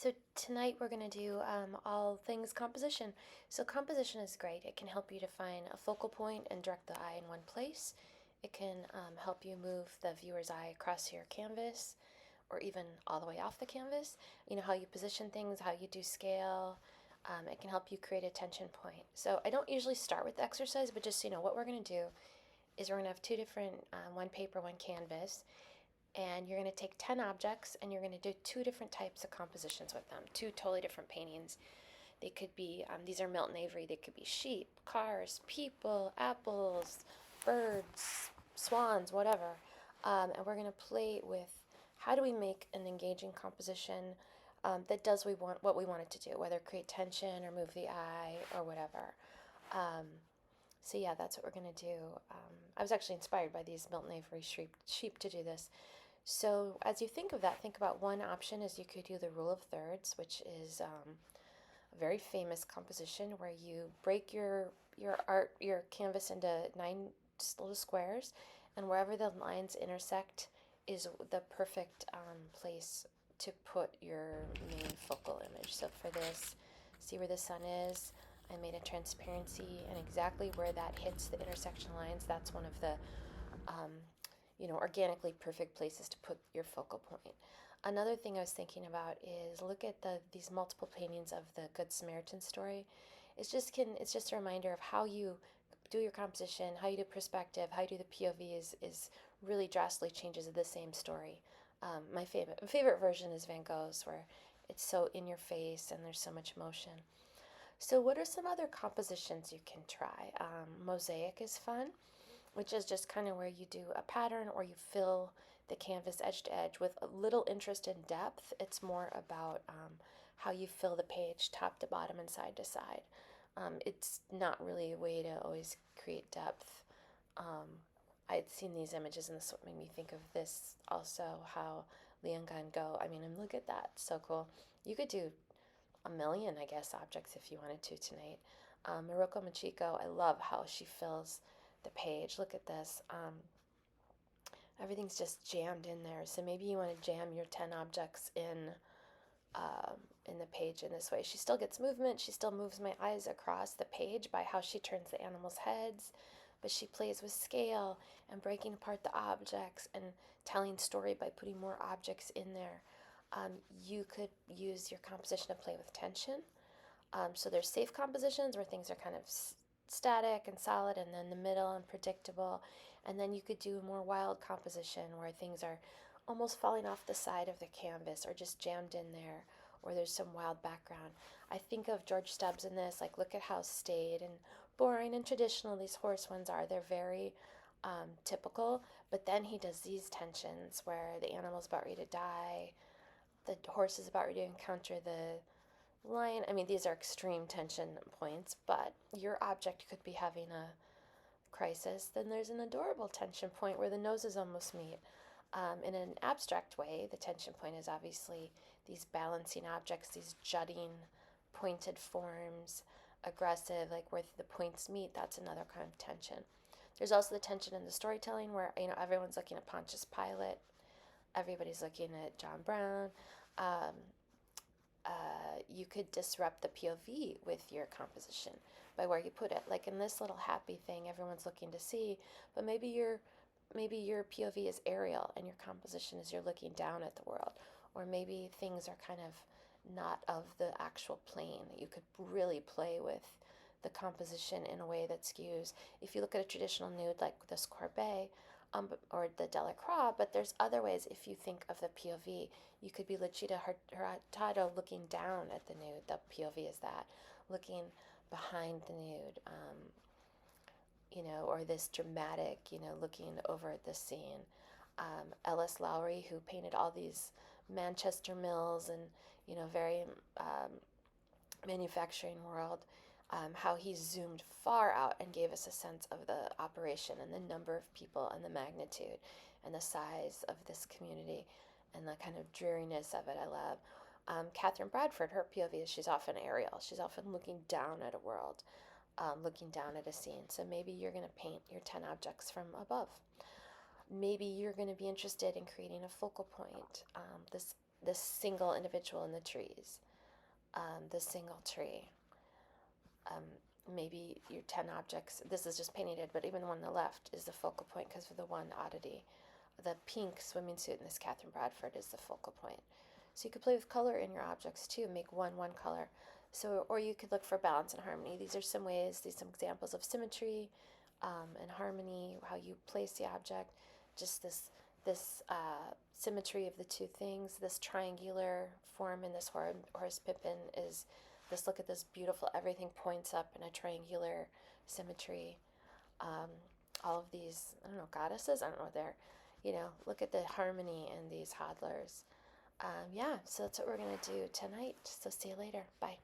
So tonight we're going to do all things composition. So composition is great. It can help you define a focal point and direct the eye in one place. It can help you move the viewer's eye across your canvas or even all the way off the canvas. You know, how you position things, how you do scale. It can help you create a tension point. So I don't usually start with the exercise, but just so you know, what we're going to do is we're going to have two different, one paper, one canvas, and you're going to take 10 objects and you're going to do two different types of compositions with them, two totally different paintings. They could be, these are Milton Avery, they could be sheep, cars, people, apples, birds, swans, whatever. And we're going to play with how do we make an engaging composition that does what we want it to do, whether create tension or move the eye or whatever. Um, so yeah, that's what we're going to do. I was actually inspired by these Milton Avery sheep to do this. So as you think of that, think about one option is you could do the rule of thirds, which is a very famous composition where you break your canvas into 9 little squares, and wherever the lines intersect is the perfect place to put your main focal image. So for this, see where the sun is? I made a transparency, and exactly where that hits the intersection lines, that's one of the um, organically perfect places to put your focal point. Another thing I was thinking about is look at these multiple paintings of the Good Samaritan story. It's just a reminder of how you do your composition, how you do perspective, how you do the POV is really drastically changes the same story. My favorite version is Van Gogh's, where it's so in your face and there's so much motion. So, what are some other compositions you can try? Mosaic is fun, which is just kind of where you do a pattern or you fill the canvas edge to edge with a little interest in depth. It's more about how you fill the page top to bottom and side to side. It's not really a way to always create depth. Um, I'd seen these images and this made me think of this also, how Leon Van Gogh, I mean, and look at that, so cool. You could do a million, I guess, objects if you wanted to tonight. Maroko Machiko, I love how she fills the page. Look at this. Everything's just jammed in there. So maybe you want to jam your 10 objects in the page in this way. She still gets movement. She still moves my eyes across the page by how she turns the animals' heads, but she plays with scale and breaking apart the objects and telling story by putting more objects in there. You could use your composition to play with tension. So there's safe compositions where things are kind of static and solid, and then the middle and predictable. And then you could do a more wild composition where things are almost falling off the side of the canvas or just jammed in there, or there's some wild background. I think of George Stubbs in this, like, look at how staid and boring and traditional these horse ones are. They're very typical, but then he does these tensions where the animal's about ready to die, the horse is about ready to encounter the lion. I mean, these are extreme tension points, but your object could be having a crisis. Then there's an adorable tension point where the noses almost meet. In an abstract way, the tension point is obviously these balancing objects, these jutting, pointed forms, aggressive, like where the points meet. That's another kind of tension. There's also the tension in the storytelling where everyone's looking at Pontius Pilate, everybody's looking at John Brown. Um, you could disrupt the POV with your composition by where you put it. Like in this little happy thing, everyone's looking to see, but maybe your POV is aerial and your composition is you're looking down at the world, or maybe things are kind of not of the actual plane. You could really play with the composition in a way that skews. If you look at a traditional nude like this Courbet, or the Delacroix, but there's other ways. If you think of the POV, you could be Lucida Hurtado looking down at the nude. The POV is that, looking behind the nude, or this dramatic, looking over at the scene. Ellis Lowry, who painted all these Manchester mills and, very manufacturing world, how he zoomed far out and gave us a sense of the operation and the number of people and the magnitude and the size of this community and the kind of dreariness of it. I love. Catherine Bradford, her POV is she's often aerial. She's often looking down at a world, looking down at a scene. So maybe you're going to paint your 10 objects from above. Maybe you're going to be interested in creating a focal point. This this single individual in the trees, the single tree. Um, Maybe your 10 objects, this is just painted, but even the one on the left is the focal point because of the one oddity. The pink swimming suit in this Catherine Bradford is the focal point. So you could play with color in your objects too, make one color. So, or you could look for balance and harmony. These are some ways, these are some examples of symmetry and harmony, how you place the object, just this symmetry of the two things. This triangular form in this horse pippin is this, look at this beautiful, everything points up in a triangular symmetry. Um, all of these, I don't know, goddesses, I don't know what they're, look at the harmony in these hodlers. Yeah, so that's what we're going to do tonight. So see you later. Bye.